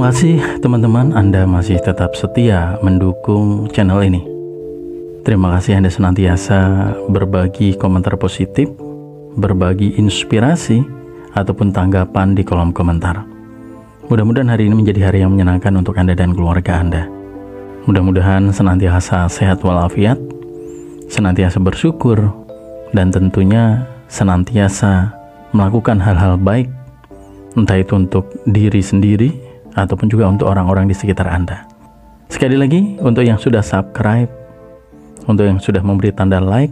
Terima kasih teman-teman, Anda masih tetap setia mendukung channel ini. Terima kasih Anda senantiasa berbagi komentar positif, berbagi inspirasi, ataupun tanggapan di kolom komentar. Mudah-mudahan hari ini menjadi hari yang menyenangkan untuk Anda dan keluarga Anda. Mudah-mudahan senantiasa sehat walafiat, senantiasa bersyukur, dan tentunya senantiasa melakukan hal-hal baik, entah itu untuk diri sendiri ataupun juga untuk orang-orang di sekitar Anda. Sekali lagi, untuk yang sudah subscribe, untuk yang sudah memberi tanda like,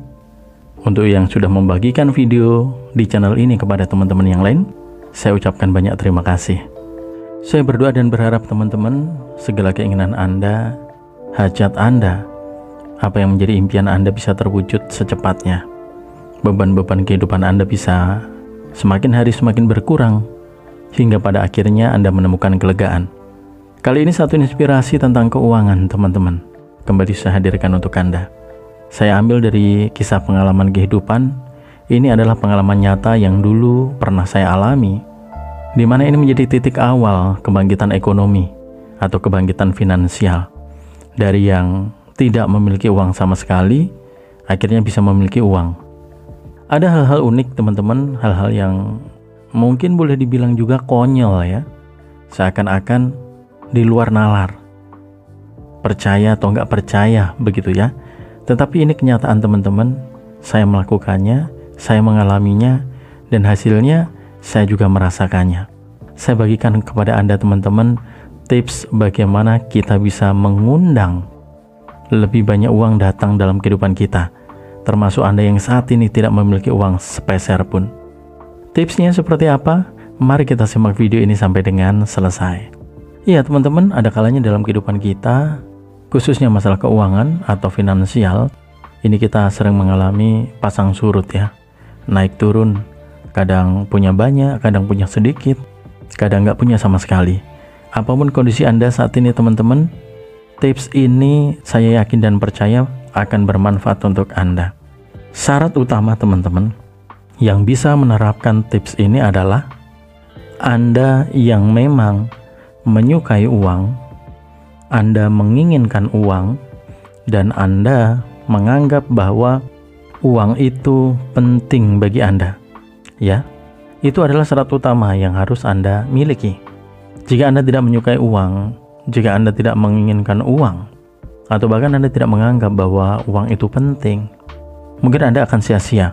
untuk yang sudah membagikan video di channel ini kepada teman-teman yang lain, saya ucapkan banyak terima kasih. Saya berdoa dan berharap teman-teman, segala keinginan Anda, hajat Anda, apa yang menjadi impian Anda bisa terwujud secepatnya. Beban-beban kehidupan Anda bisa semakin hari semakin berkurang, hingga pada akhirnya Anda menemukan kelegaan. Kali ini satu inspirasi tentang keuangan teman-teman, kembali saya hadirkan untuk Anda. Saya ambil dari kisah pengalaman kehidupan. Ini adalah pengalaman nyata yang dulu pernah saya alami, di mana ini menjadi titik awal kebangkitan ekonomi atau kebangkitan finansial. Dari yang tidak memiliki uang sama sekali, akhirnya bisa memiliki uang. Ada hal-hal unik teman-teman, hal-hal yang mungkin boleh dibilang juga konyol ya, seakan-akan di luar nalar, percaya atau nggak percaya begitu ya. Tetapi ini kenyataan teman-teman, saya melakukannya, saya mengalaminya, dan hasilnya saya juga merasakannya. Saya bagikan kepada Anda teman-teman tips bagaimana kita bisa mengundang lebih banyak uang datang dalam kehidupan kita, termasuk Anda yang saat ini tidak memiliki uang sepeser pun. Tipsnya seperti apa? Mari kita simak video ini sampai dengan selesai. Iya teman-teman, ada kalanya dalam kehidupan kita, khususnya masalah keuangan atau finansial, ini kita sering mengalami pasang surut ya, naik turun, kadang punya banyak, kadang punya sedikit, kadang nggak punya sama sekali. Apapun kondisi Anda saat ini teman-teman, tips ini saya yakin dan percaya akan bermanfaat untuk Anda. Syarat utama teman-teman yang bisa menerapkan tips ini adalah Anda yang memang menyukai uang, Anda menginginkan uang, dan Anda menganggap bahwa uang itu penting bagi Anda. Ya, itu adalah syarat utama yang harus Anda miliki. Jika Anda tidak menyukai uang, jika Anda tidak menginginkan uang, atau bahkan Anda tidak menganggap bahwa uang itu penting, mungkin Anda akan sia-sia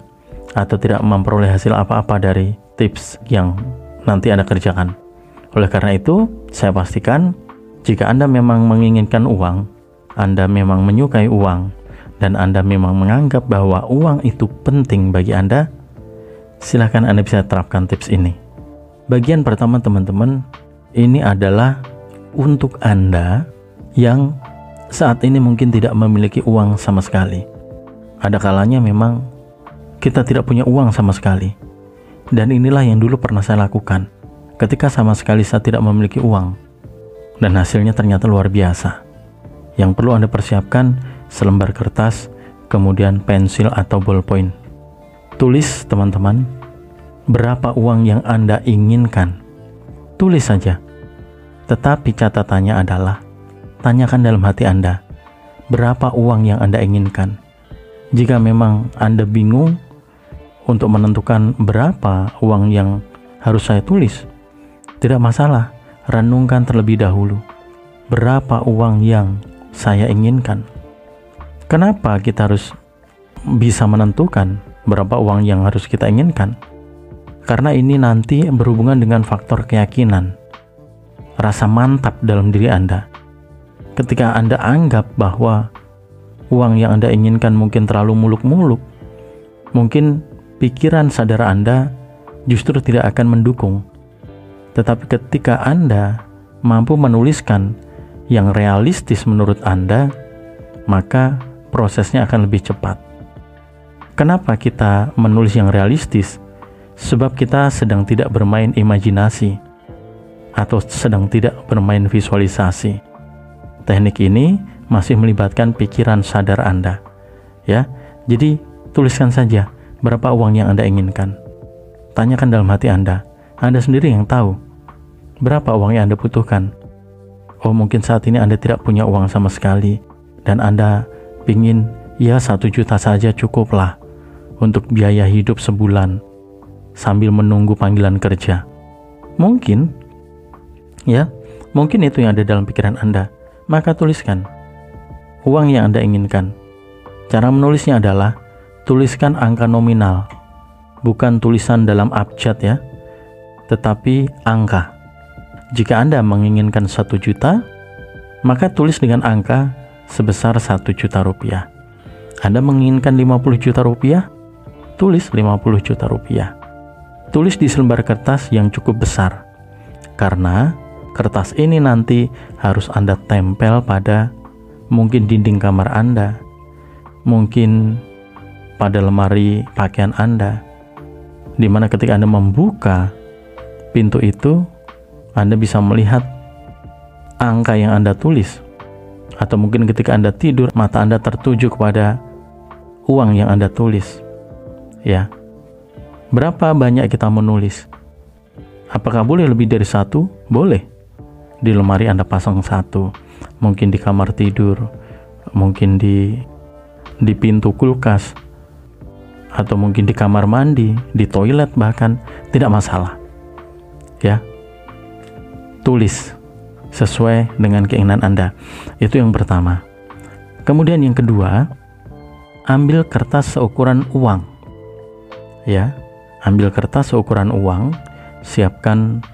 atau tidak memperoleh hasil apa-apa dari tips yang nanti Anda kerjakan. Oleh karena itu, saya pastikan jika Anda memang menginginkan uang, Anda memang menyukai uang, dan Anda memang menganggap bahwa uang itu penting bagi Anda, silakan Anda bisa terapkan tips ini. Bagian pertama teman-teman, ini adalah untuk Anda yang saat ini mungkin tidak memiliki uang sama sekali. Ada kalanya memang kita tidak punya uang sama sekali. Dan inilah yang dulu pernah saya lakukan. Ketika sama sekali saya tidak memiliki uang, dan hasilnya ternyata luar biasa. Yang perlu Anda persiapkan selembar kertas, kemudian pensil atau ballpoint. Tulis teman-teman, berapa uang yang Anda inginkan. Tulis saja. Tetapi catatannya adalah, tanyakan dalam hati Anda, berapa uang yang Anda inginkan. Jika memang Anda bingung untuk menentukan berapa uang yang harus saya tulis, tidak masalah. Renungkan terlebih dahulu, berapa uang yang saya inginkan. Kenapa kita harus bisa menentukan berapa uang yang harus kita inginkan? Karena ini nanti berhubungan dengan faktor keyakinan, rasa mantap dalam diri Anda. Ketika Anda anggap bahwa uang yang Anda inginkan mungkin terlalu muluk-muluk, mungkin pikiran sadar Anda justru tidak akan mendukung. Tetapi ketika Anda mampu menuliskan yang realistis menurut Anda, maka prosesnya akan lebih cepat. Kenapa kita menulis yang realistis? Sebab kita sedang tidak bermain imajinasi atau sedang tidak bermain visualisasi. Teknik ini masih melibatkan pikiran sadar Anda. Ya, jadi tuliskan saja berapa uang yang Anda inginkan. Tanyakan dalam hati Anda sendiri yang tahu berapa uang yang Anda butuhkan. Oh, mungkin saat ini Anda tidak punya uang sama sekali dan Anda pingin ya 1 juta saja cukuplah untuk biaya hidup sebulan sambil menunggu panggilan kerja. Mungkin ya, mungkin itu yang ada dalam pikiran Anda. Maka tuliskan uang yang Anda inginkan. Cara menulisnya adalah tuliskan angka nominal, bukan tulisan dalam abjad ya, tetapi angka. Jika Anda menginginkan 1 juta, maka tulis dengan angka sebesar 1 juta rupiah. Anda menginginkan 50 juta rupiah, tulis 50 juta rupiah. Tulis di selembar kertas yang cukup besar, karena kertas ini nanti harus Anda tempel pada mungkin dinding kamar Anda, mungkin pada lemari pakaian Anda, dimana ketika Anda membuka pintu itu, Anda bisa melihat angka yang Anda tulis. Atau mungkin ketika Anda tidur, mata Anda tertuju kepada uang yang Anda tulis. Ya, berapa banyak kita menulis? Apakah boleh lebih dari 1? Boleh. Di lemari Anda pasang 1, mungkin di kamar tidur, mungkin di pintu kulkas, atau mungkin di kamar mandi, di toilet bahkan, tidak masalah. Ya, tulis sesuai dengan keinginan Anda. Itu yang pertama. Kemudian yang kedua, ambil kertas seukuran uang. Ya, ambil kertas seukuran uang, siapkan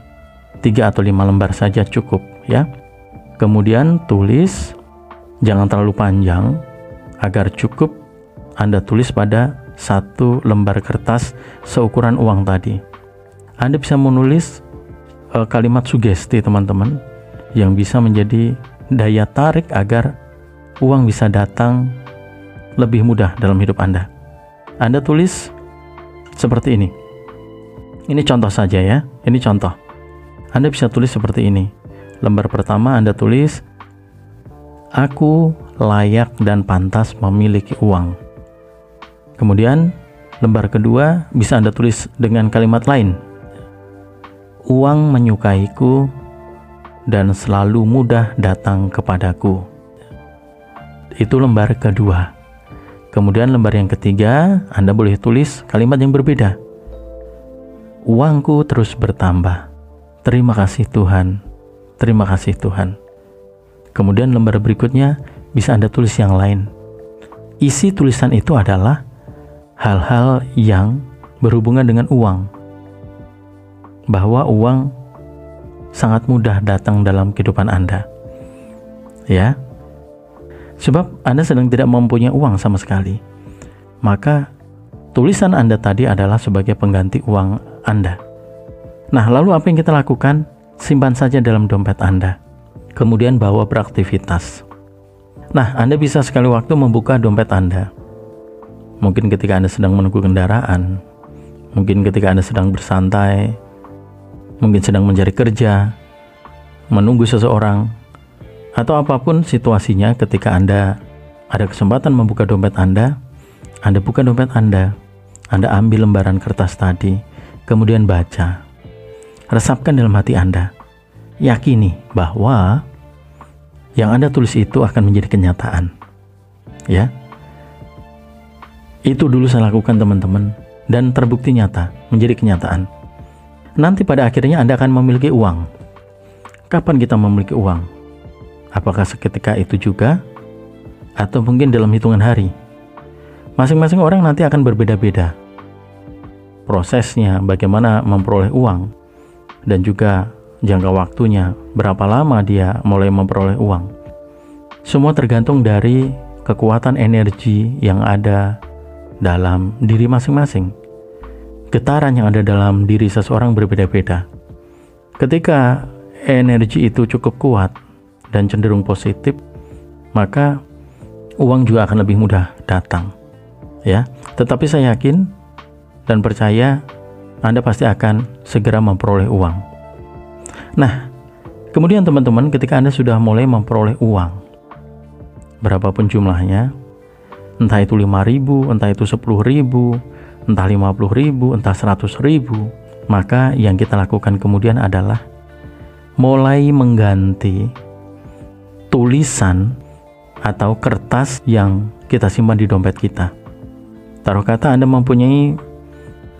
3 atau 5 lembar saja cukup ya. Kemudian tulis, jangan terlalu panjang, agar cukup Anda tulis pada 1 lembar kertas seukuran uang tadi. Anda bisa menulis kalimat sugesti teman-teman, yang bisa menjadi daya tarik agar uang bisa datang lebih mudah dalam hidup Anda. Anda tulis seperti ini. Ini contoh saja ya, ini contoh. Anda bisa tulis seperti ini. Lembar pertama Anda tulis, aku layak dan pantas memiliki uang. Kemudian lembar kedua bisa Anda tulis dengan kalimat lain. Uang menyukaiku dan selalu mudah datang kepadaku. Itu lembar kedua. Kemudian lembar yang ketiga, Anda boleh tulis kalimat yang berbeda. Uangku terus bertambah. Terima kasih Tuhan. Terima kasih Tuhan. Kemudian lembar berikutnya bisa Anda tulis yang lain. Isi tulisan itu adalah hal-hal yang berhubungan dengan uang. Bahwa uang sangat mudah datang dalam kehidupan Anda. Ya. Sebab Anda sedang tidak mempunyai uang sama sekali. Maka tulisan Anda tadi adalah sebagai pengganti uang Anda. Nah, lalu apa yang kita lakukan? Simpan saja dalam dompet Anda. Kemudian bawa beraktivitas. Nah, Anda bisa sekali waktu membuka dompet Anda. Mungkin ketika Anda sedang menunggu kendaraan, mungkin ketika Anda sedang bersantai, mungkin sedang mencari kerja, menunggu seseorang, atau apapun situasinya. Ketika Anda ada kesempatan membuka dompet Anda buka dompet Anda ambil lembaran kertas tadi, kemudian baca, resapkan dalam hati Anda, yakini bahwa yang Anda tulis itu akan menjadi kenyataan. Ya, itu dulu saya lakukan teman-teman, dan terbukti nyata, menjadi kenyataan. Nanti pada akhirnya Anda akan memiliki uang. Kapan kita memiliki uang? Apakah seketika itu juga? Atau mungkin dalam hitungan hari? Masing-masing orang nanti akan berbeda-beda. Prosesnya, bagaimana memperoleh uang, dan juga jangka waktunya, berapa lama dia mulai memperoleh uang. Semua tergantung dari kekuatan energi yang ada dalam diri masing-masing. Getaran yang ada dalam diri seseorang berbeda-beda. Ketika energi itu cukup kuat dan cenderung positif, maka uang juga akan lebih mudah datang. Ya, tetapi saya yakin dan percaya Anda pasti akan segera memperoleh uang. Nah, kemudian teman-teman, ketika Anda sudah mulai memperoleh uang, berapapun jumlahnya, entah itu 5.000, entah itu 10.000, entah 50.000, entah 100.000, maka yang kita lakukan kemudian adalah mulai mengganti tulisan atau kertas yang kita simpan di dompet kita. Taruh kata Anda mempunyai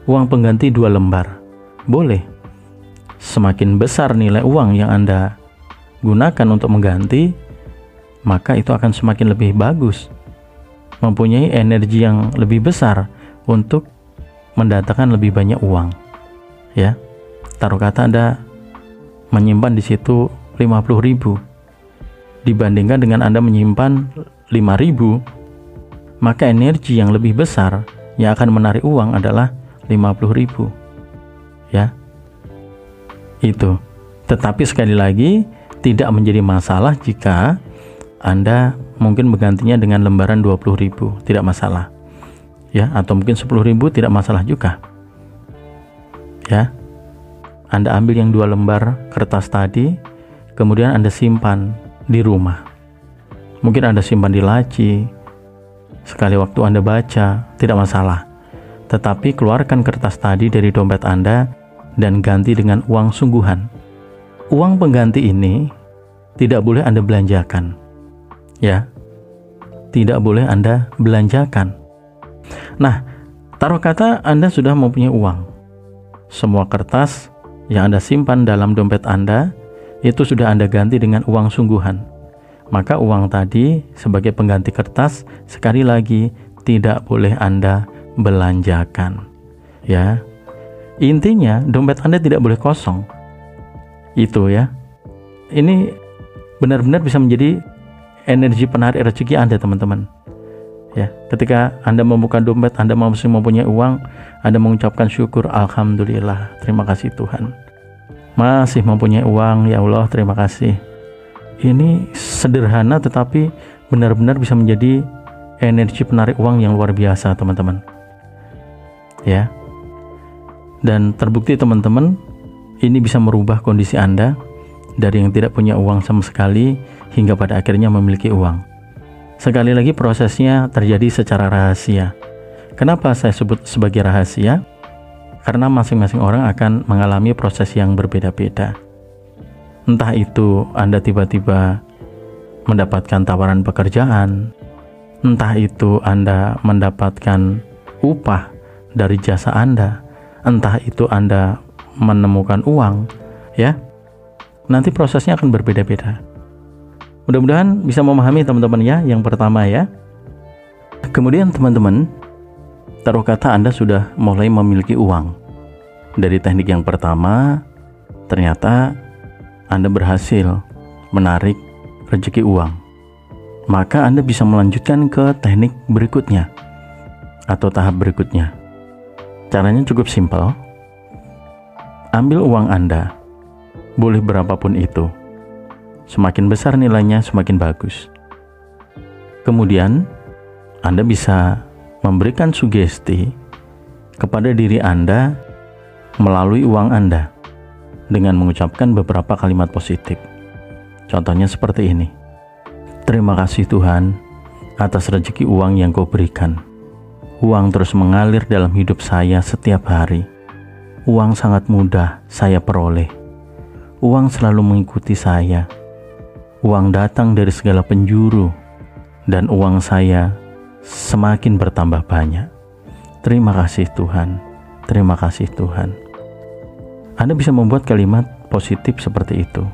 uang pengganti 2 lembar. Boleh. Semakin besar nilai uang yang Anda gunakan untuk mengganti, maka itu akan semakin lebih bagus. Mempunyai energi yang lebih besar untuk mendatangkan lebih banyak uang. Ya. Taruh kata Anda menyimpan di situ 50.000 dibandingkan dengan Anda menyimpan 5.000, maka energi yang lebih besar yang akan menarik uang adalah 50.000. Ya. Itu. Tetapi sekali lagi tidak menjadi masalah jika Anda mungkin menggantinya dengan lembaran 20.000, tidak masalah. Ya, atau mungkin 10.000 tidak masalah juga. Ya. Anda ambil yang 2 lembar kertas tadi, kemudian Anda simpan di rumah. Mungkin Anda simpan di laci, sekali waktu Anda baca, tidak masalah. Tetapi keluarkan kertas tadi dari dompet Anda dan ganti dengan uang sungguhan. Uang pengganti ini tidak boleh Anda belanjakan. Ya. Tidak boleh Anda belanjakan. Nah, taruh kata Anda sudah mempunyai uang. Semua kertas yang Anda simpan dalam dompet Anda itu sudah Anda ganti dengan uang sungguhan. Maka uang tadi sebagai pengganti kertas sekali lagi tidak boleh Anda belanjakan. Ya. Intinya dompet Anda tidak boleh kosong. Itu ya. Ini benar-benar bisa menjadi energi penarik rezeki Anda, teman-teman. Ya, ketika Anda membuka dompet, Anda masih mempunyai uang, Anda mengucapkan syukur, alhamdulillah, terima kasih Tuhan. Masih mempunyai uang, ya Allah, terima kasih. Ini sederhana tetapi benar-benar bisa menjadi energi penarik uang yang luar biasa, teman-teman. Ya. Dan terbukti, teman-teman, ini bisa merubah kondisi Anda dari yang tidak punya uang sama sekali hingga pada akhirnya memiliki uang. Sekali lagi prosesnya terjadi secara rahasia. Kenapa saya sebut sebagai rahasia? Karena masing-masing orang akan mengalami proses yang berbeda-beda. Entah itu Anda tiba-tiba mendapatkan tawaran pekerjaan, entah itu Anda mendapatkan upah dari jasa Anda, entah itu Anda menemukan uang, ya. Nanti prosesnya akan berbeda-beda. Mudah-mudahan bisa memahami, teman-teman, ya. Yang pertama, ya. Kemudian, teman-teman, taruh kata Anda sudah mulai memiliki uang. Dari teknik yang pertama, ternyata Anda berhasil menarik rezeki uang. Maka Anda bisa melanjutkan ke teknik berikutnya atau tahap berikutnya. Caranya cukup simpel. Ambil uang Anda, boleh berapapun itu. Semakin besar nilainya, semakin bagus. Kemudian, Anda bisa memberikan sugesti kepada diri Anda melalui uang Anda dengan mengucapkan beberapa kalimat positif. Contohnya seperti ini. Terima kasih Tuhan atas rezeki uang yang Kau berikan. Uang terus mengalir dalam hidup saya setiap hari. Uang sangat mudah saya peroleh. Uang selalu mengikuti saya. Uang datang dari segala penjuru, dan uang saya semakin bertambah banyak. Terima kasih Tuhan, terima kasih Tuhan. Anda bisa membuat kalimat positif seperti itu.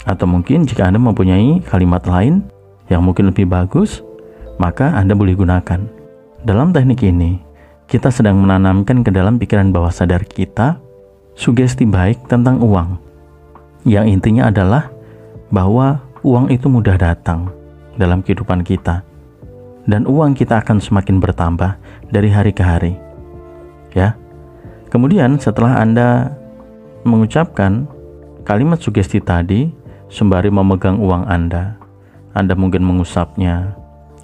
Atau mungkin jika Anda mempunyai kalimat lain yang mungkin lebih bagus, maka Anda boleh gunakan. Dalam teknik ini, kita sedang menanamkan ke dalam pikiran bawah sadar kita sugesti baik tentang uang. Yang intinya adalah bahwa uang itu mudah datang dalam kehidupan kita, dan uang kita akan semakin bertambah dari hari ke hari. Ya. Kemudian setelah Anda mengucapkan kalimat sugesti tadi sembari memegang uang Anda mungkin mengusapnya,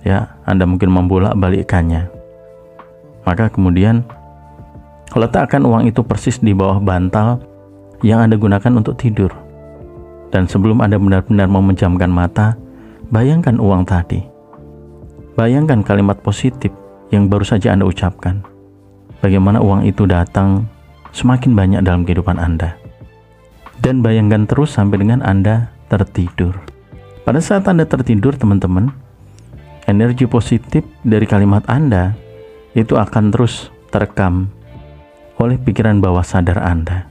ya, Anda mungkin membolak-balikkannya. Maka kemudian letakkan uang itu persis di bawah bantal yang Anda gunakan untuk tidur. Dan sebelum Anda benar-benar memejamkan mata, bayangkan uang tadi. Bayangkan kalimat positif yang baru saja Anda ucapkan. Bagaimana uang itu datang semakin banyak dalam kehidupan Anda. Dan bayangkan terus sampai dengan Anda tertidur. Pada saat Anda tertidur, teman-teman, energi positif dari kalimat Anda itu akan terus terekam oleh pikiran bawah sadar Anda.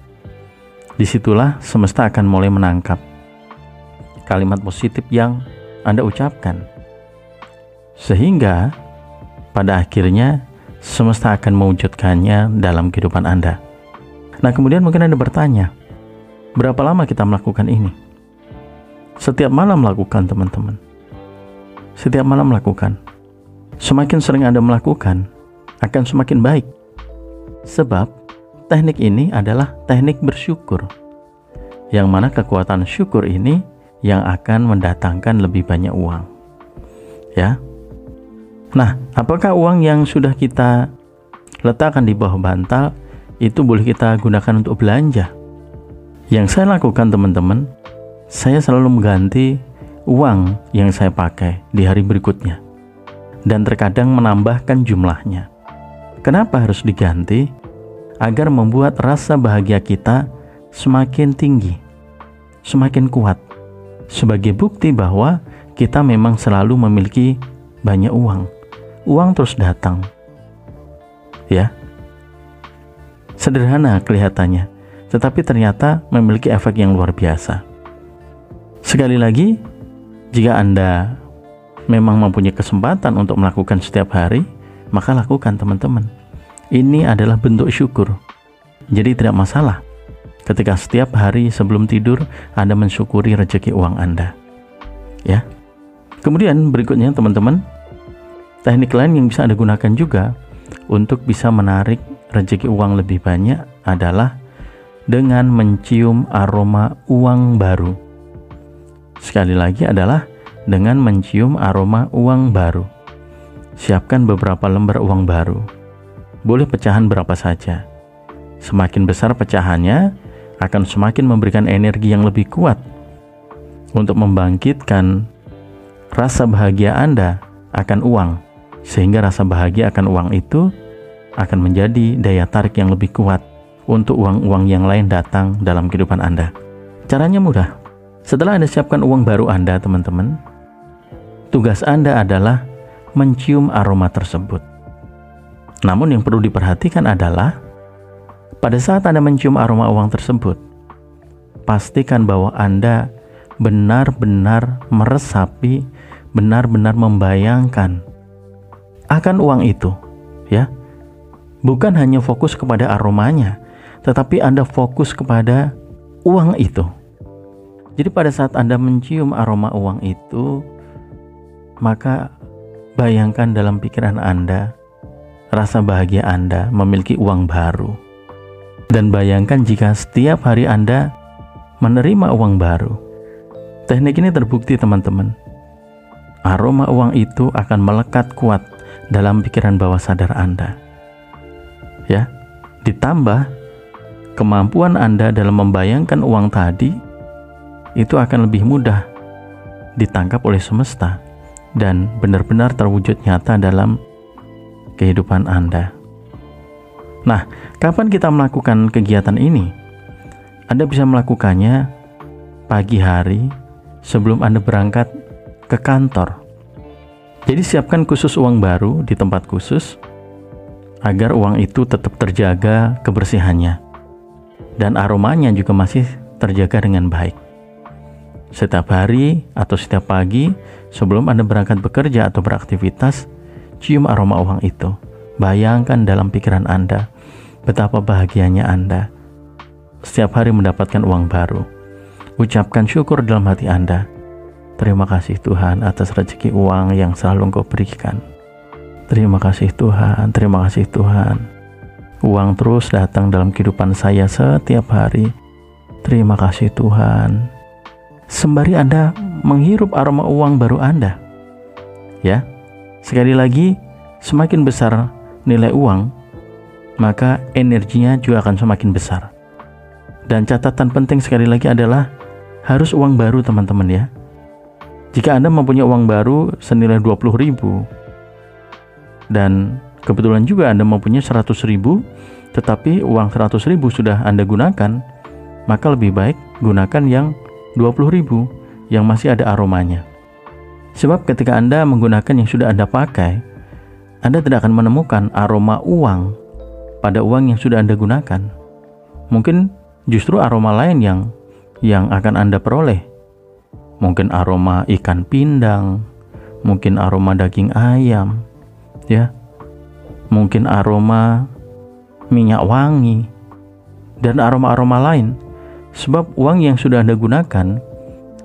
Disitulah semesta akan mulai menangkap kalimat positif yang Anda ucapkan. Sehingga pada akhirnya semesta akan mewujudkannya dalam kehidupan Anda. Nah, kemudian mungkin Anda bertanya, berapa lama kita melakukan ini? Setiap malam melakukan, teman-teman. Setiap malam melakukan. Semakin sering Anda melakukan, akan semakin baik. Sebab teknik ini adalah teknik bersyukur, yang mana kekuatan syukur ini yang akan mendatangkan lebih banyak uang. Ya. Nah, apakah uang yang sudah kita letakkan di bawah bantal itu boleh kita gunakan untuk belanja? Yang saya lakukan, teman-teman, saya selalu mengganti uang yang saya pakai di hari berikutnya, dan terkadang menambahkan jumlahnya. Kenapa harus diganti? Agar membuat rasa bahagia kita semakin tinggi, semakin kuat, sebagai bukti bahwa kita memang selalu memiliki banyak uang. Uang terus datang. Ya. Sederhana kelihatannya, tetapi ternyata memiliki efek yang luar biasa. Sekali lagi, jika Anda memang mempunyai kesempatan untuk melakukan setiap hari, maka lakukan, teman-teman. Ini adalah bentuk syukur. Jadi tidak masalah ketika setiap hari sebelum tidur Anda mensyukuri rezeki uang Anda. Ya. Kemudian berikutnya, teman-teman, teknik lain yang bisa Anda gunakan juga untuk bisa menarik rezeki uang lebih banyak adalah dengan mencium aroma uang baru. Sekali lagi adalah dengan mencium aroma uang baru. Siapkan beberapa lembar uang baru. Boleh pecahan berapa saja. Semakin besar pecahannya, akan semakin memberikan energi yang lebih kuat untuk membangkitkan rasa bahagia Anda akan uang, sehingga rasa bahagia akan uang itu akan menjadi daya tarik yang lebih kuat untuk uang-uang yang lain datang dalam kehidupan Anda. Caranya mudah. Setelah Anda siapkan uang baru Anda, teman-teman, tugas Anda adalah mencium aroma tersebut. Namun yang perlu diperhatikan adalah pada saat Anda mencium aroma uang tersebut, pastikan bahwa Anda benar-benar meresapi, benar-benar membayangkan akan uang itu, ya. Bukan hanya fokus kepada aromanya, tetapi Anda fokus kepada uang itu. Jadi pada saat Anda mencium aroma uang itu, maka bayangkan dalam pikiran Anda rasa bahagia Anda memiliki uang baru. Dan bayangkan jika setiap hari Anda menerima uang baru. Teknik ini terbukti, teman-teman. Aroma uang itu akan melekat kuat dalam pikiran bawah sadar Anda. Ya, ditambah kemampuan Anda dalam membayangkan uang tadi itu akan lebih mudah ditangkap oleh semesta dan benar-benar terwujud nyata dalam kehidupan Anda. Nah, kapan kita melakukan kegiatan ini? Anda bisa melakukannya pagi hari sebelum Anda berangkat ke kantor. Jadi siapkan khusus uang baru di tempat khusus agar uang itu tetap terjaga kebersihannya dan aromanya juga masih terjaga dengan baik. Setiap hari atau setiap pagi sebelum Anda berangkat bekerja atau beraktivitas, cium aroma uang itu. Bayangkan dalam pikiran Anda betapa bahagianya Anda setiap hari mendapatkan uang baru. Ucapkan syukur dalam hati Anda. Terima kasih Tuhan atas rezeki uang yang selalu Engkau berikan. Terima kasih Tuhan, terima kasih Tuhan. Uang terus datang dalam kehidupan saya setiap hari. Terima kasih Tuhan. Sembari Anda menghirup aroma uang baru Anda. Ya, sekali lagi, semakin besar nilai uang, maka energinya juga akan semakin besar. Dan catatan penting sekali lagi adalah harus uang baru, teman-teman, ya. Jika Anda mempunyai uang baru senilai 20.000 dan kebetulan juga Anda mempunyai 100.000, tetapi uang 100.000 sudah Anda gunakan, maka lebih baik gunakan yang 20.000 yang masih ada aromanya. Sebab ketika Anda menggunakan yang sudah Anda pakai, Anda tidak akan menemukan aroma uang pada uang yang sudah Anda gunakan. Mungkin justru aroma lain yang akan Anda peroleh. Mungkin aroma ikan pindang, mungkin aroma daging ayam, ya. Mungkin aroma minyak wangi dan aroma-aroma lain. Sebab uang yang sudah Anda gunakan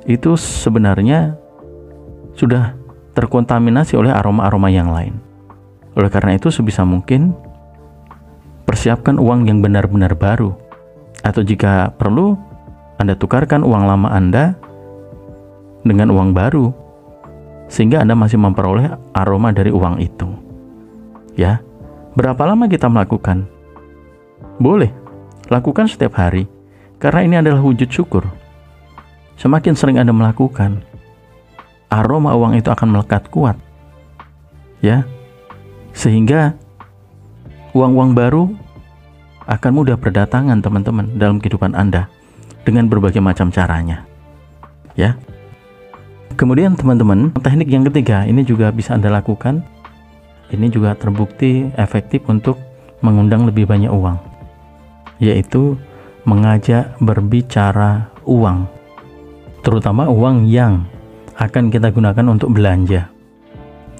itu sebenarnya sudah terkontaminasi oleh aroma-aroma yang lain. Oleh karena itu sebisa mungkin persiapkan uang yang benar-benar baru, atau jika perlu Anda tukarkan uang lama Anda dengan uang baru sehingga Anda masih memperoleh aroma dari uang itu. Ya, berapa lama kita melakukan? Boleh lakukan setiap hari, karena ini adalah wujud syukur. Semakin sering Anda melakukan, aroma uang itu akan melekat kuat, ya, sehingga uang-uang baru akan mudah berdatangan teman-teman dalam kehidupan Anda dengan berbagai macam caranya, ya. Kemudian teman-teman, teknik yang ketiga ini juga bisa Anda lakukan. Ini juga terbukti efektif untuk mengundang lebih banyak uang, yaitu mengajak berbicara uang, terutama uang yang akan kita gunakan untuk belanja,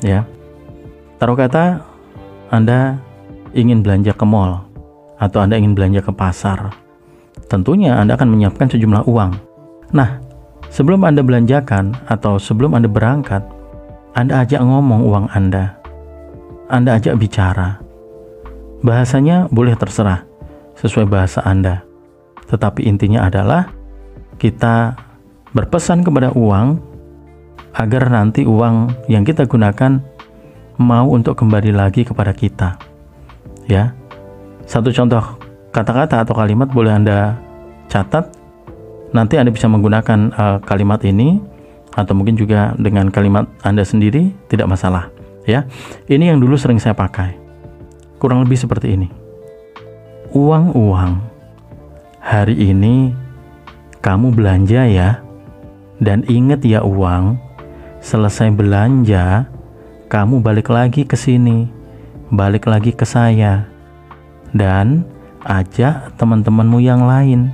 ya. Taruh kata Anda ingin belanja ke mall atau Anda ingin belanja ke pasar. Tentunya Anda akan menyiapkan sejumlah uang. Nah, sebelum Anda belanjakan atau sebelum Anda berangkat, Anda ajak ngomong uang Anda ajak bicara. Bahasanya boleh terserah sesuai bahasa Anda, tetapi intinya adalah kita berpesan kepada uang agar nanti uang yang kita gunakan mau untuk kembali lagi kepada kita, ya. Satu contoh kata-kata atau kalimat boleh Anda catat. Nanti Anda bisa menggunakan kalimat ini atau mungkin juga dengan kalimat Anda sendiri, tidak masalah, ya. Ini yang dulu sering saya pakai. Kurang lebih seperti ini. Uang, hari ini kamu belanja ya. Dan ingat ya uang, selesai belanja, kamu balik lagi ke sini, balik lagi ke saya, dan ajak teman-temanmu yang lain,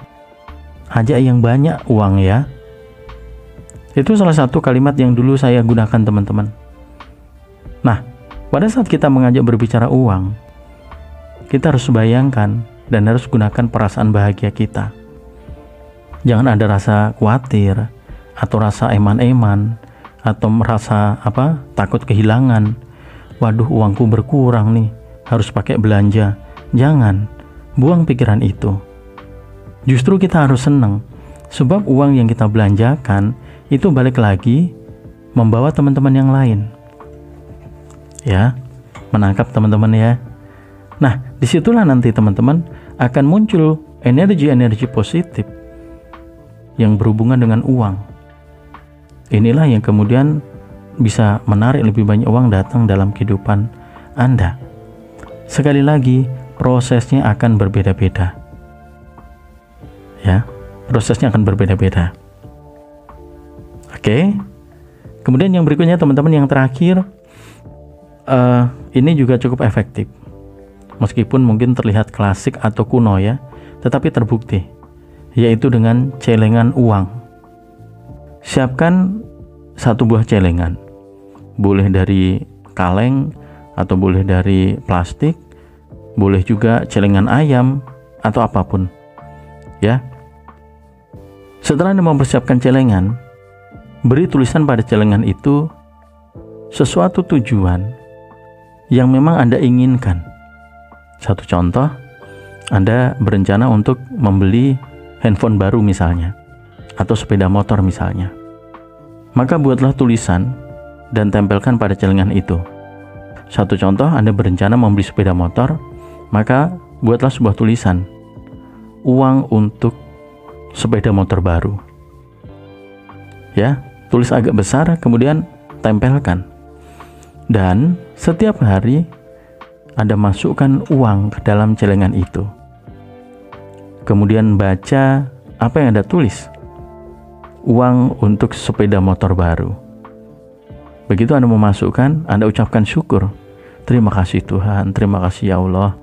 ajak yang banyak uang ya. Itu salah satu kalimat yang dulu saya gunakan teman-teman. Nah, pada saat kita mengajak berbicara uang, kita harus bayangkan dan harus gunakan perasaan bahagia kita. Jangan ada rasa khawatir atau rasa eman-eman atau merasa takut kehilangan. Waduh, uangku berkurang nih, harus pakai belanja. Jangan, buang pikiran itu. Justru kita harus senang, sebab uang yang kita belanjakan itu balik lagi membawa teman-teman yang lain, ya, menangkap teman-teman ya. Nah, disitulah nanti teman-teman akan muncul energi-energi positif yang berhubungan dengan uang. Inilah yang kemudian bisa menarik lebih banyak uang datang dalam kehidupan Anda. Sekali lagi, prosesnya akan berbeda-beda. Ya, prosesnya akan berbeda-beda. Oke. Kemudian yang berikutnya teman-teman, yang terakhir, ini juga cukup efektif. Meskipun mungkin terlihat klasik atau kuno ya, tetapi terbukti, yaitu dengan celengan uang. Siapkan satu buah celengan, boleh dari kaleng atau boleh dari plastik, boleh juga celengan ayam atau apapun, ya. Setelah Anda mempersiapkan celengan, beri tulisan pada celengan itu sesuatu tujuan yang memang Anda inginkan. Satu contoh, Anda berencana untuk membeli handphone baru misalnya, atau sepeda motor misalnya. Maka buatlah tulisan dan tempelkan pada celengan itu. Satu contoh, Anda berencana membeli sepeda motor, maka buatlah sebuah tulisan, uang untuk sepeda motor baru. Ya, tulis agak besar, kemudian tempelkan. Dan setiap hari Anda masukkan uang ke dalam celengan itu. Kemudian baca apa yang Anda tulis. uang untuk sepeda motor baru. Begitu Anda memasukkan, Anda ucapkan syukur. Terima kasih Tuhan, terima kasih ya Allah.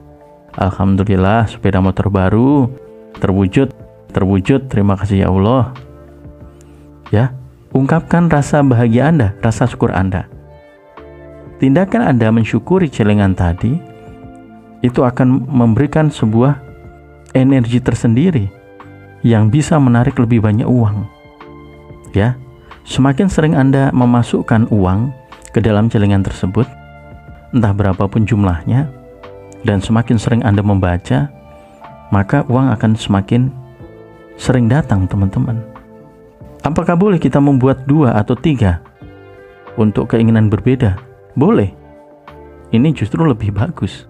Alhamdulillah sepeda motor baru terwujud, terima kasih ya Allah. Ya, ungkapkan rasa bahagia Anda, rasa syukur Anda. Tindakan Anda mensyukuri celengan tadi, itu akan memberikan sebuah energi tersendiri yang bisa menarik lebih banyak uang. Ya, semakin sering Anda memasukkan uang ke dalam celengan tersebut, entah berapapun jumlahnya, dan semakin sering Anda membaca, maka uang akan semakin sering datang, teman-teman. Apakah boleh kita membuat 2 atau 3 untuk keinginan berbeda? Boleh. Ini justru lebih bagus.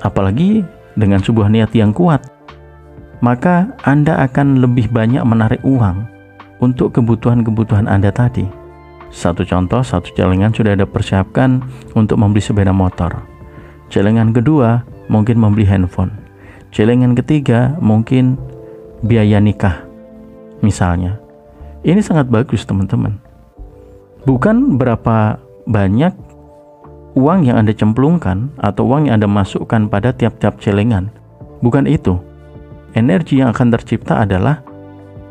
Apalagi dengan sebuah niat yang kuat, maka Anda akan lebih banyak menarik uang untuk kebutuhan-kebutuhan Anda tadi. Satu contoh, satu celengan sudah Anda persiapkan untuk membeli sepeda motor. Celengan kedua mungkin membeli handphone. Celengan ketiga mungkin biaya nikah, misalnya. Ini sangat bagus, teman-teman. Bukan berapa banyak uang yang Anda cemplungkan atau uang yang Anda masukkan pada tiap-tiap celengan. Bukan itu. Energi yang akan tercipta adalah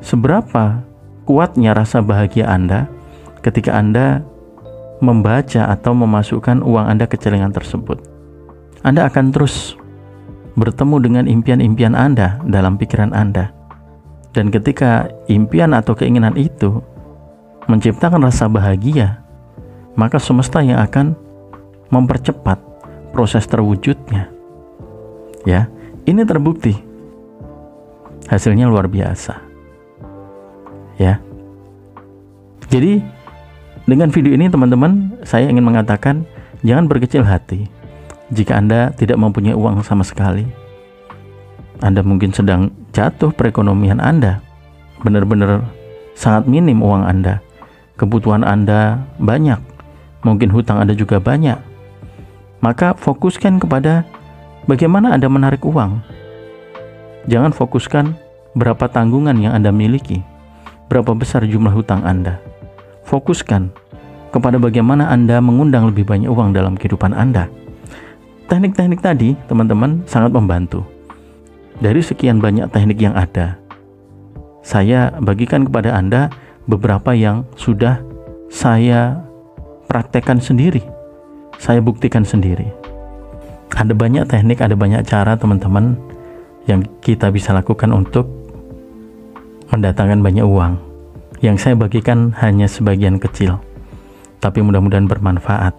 seberapa kuatnya rasa bahagia Anda ketika Anda membaca atau memasukkan uang Anda ke celengan tersebut. Anda akan terus bertemu dengan impian-impian Anda dalam pikiran Anda. Dan ketika impian atau keinginan itu menciptakan rasa bahagia, maka semesta yang akan mempercepat proses terwujudnya. Ya, ini terbukti. Hasilnya luar biasa. Ya. Jadi, dengan video ini teman-teman, saya ingin mengatakan jangan berkecil hati. Jika Anda tidak mempunyai uang sama sekali, Anda mungkin sedang jatuh perekonomian Anda, benar-benar sangat minim uang Anda, kebutuhan Anda banyak, mungkin hutang Anda juga banyak. Maka fokuskan kepada bagaimana Anda menarik uang. Jangan fokuskan berapa tanggungan yang Anda miliki, berapa besar jumlah hutang Anda. Fokuskan kepada bagaimana Anda mengundang lebih banyak uang dalam kehidupan Anda. Teknik-teknik tadi, teman-teman, sangat membantu. Dari sekian banyak teknik yang ada, saya bagikan kepada Anda beberapa yang sudah saya praktekkan sendiri, saya buktikan sendiri. Ada banyak teknik, ada banyak cara, teman-teman, yang kita bisa lakukan untuk mendatangkan banyak uang. Yang saya bagikan hanya sebagian kecil, tapi mudah-mudahan bermanfaat.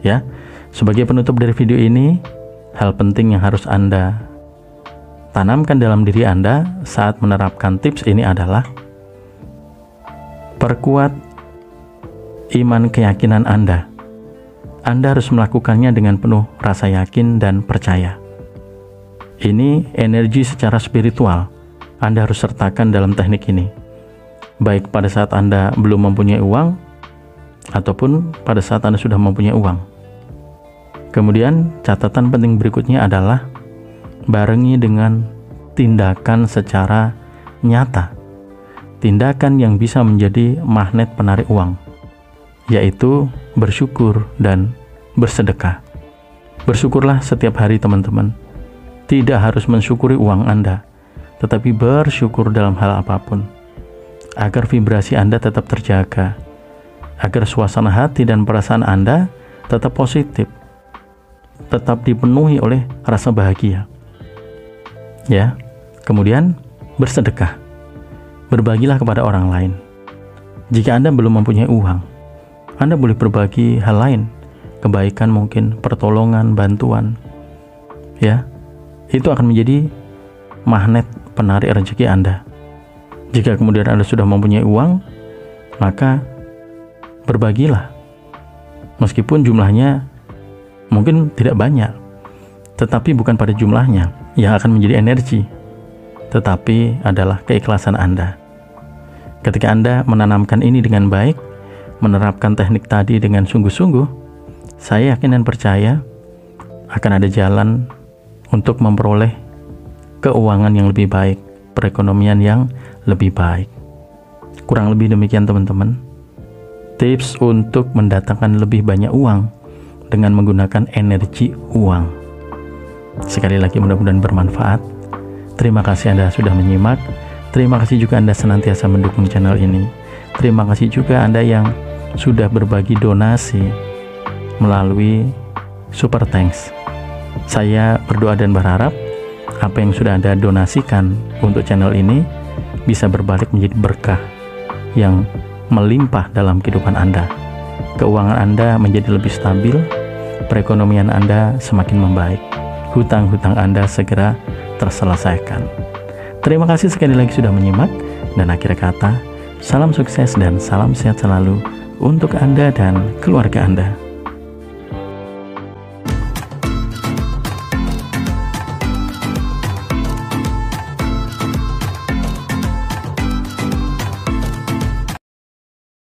Ya, sebagai penutup dari video ini, hal penting yang harus Anda tanamkan dalam diri Anda saat menerapkan tips ini adalah perkuat iman keyakinan Anda. Anda harus melakukannya dengan penuh rasa yakin dan percaya. Ini energi secara spiritual. Anda harus sertakan dalam teknik ini, baik pada saat Anda belum mempunyai uang ataupun pada saat Anda sudah mempunyai uang. Kemudian catatan penting berikutnya adalah barengi dengan tindakan secara nyata, tindakan yang bisa menjadi magnet penarik uang, yaitu bersyukur dan bersedekah. Bersyukurlah setiap hari, teman-teman. Tidak harus mensyukuri uang Anda, tetapi bersyukur dalam hal apapun, agar vibrasi Anda tetap terjaga, agar suasana hati dan perasaan Anda tetap positif, tetap dipenuhi oleh rasa bahagia. Ya, kemudian bersedekah. Berbagilah kepada orang lain. Jika Anda belum mempunyai uang, Anda boleh berbagi hal lain, kebaikan mungkin, pertolongan, bantuan. Ya, itu akan menjadi magnet penarik rezeki Anda. Jika kemudian Anda sudah mempunyai uang, maka berbagilah. Meskipun jumlahnya mungkin tidak banyak, tetapi bukan pada jumlahnya yang akan menjadi energi, tetapi adalah keikhlasan Anda. Ketika Anda menanamkan ini dengan baik, menerapkan teknik tadi dengan sungguh-sungguh, saya yakin dan percaya akan ada jalan untuk memperoleh keuangan yang lebih baik, perekonomian yang lebih baik. Kurang lebih demikian teman-teman. Tips untuk mendatangkan lebih banyak uang dengan menggunakan energi uang. Sekali lagi mudah-mudahan bermanfaat. Terima kasih Anda sudah menyimak. Terima kasih juga Anda senantiasa mendukung channel ini. Terima kasih juga Anda yang sudah berbagi donasi melalui Super Thanks. Saya berdoa dan berharap apa yang sudah Anda donasikan untuk channel ini bisa berbalik menjadi berkah yang melimpah dalam kehidupan Anda. Keuangan Anda menjadi lebih stabil, perekonomian Anda semakin membaik, hutang-hutang Anda segera terselesaikan. Terima kasih sekali lagi sudah menyimak, dan akhir kata, salam sukses dan salam sehat selalu untuk Anda dan keluarga Anda.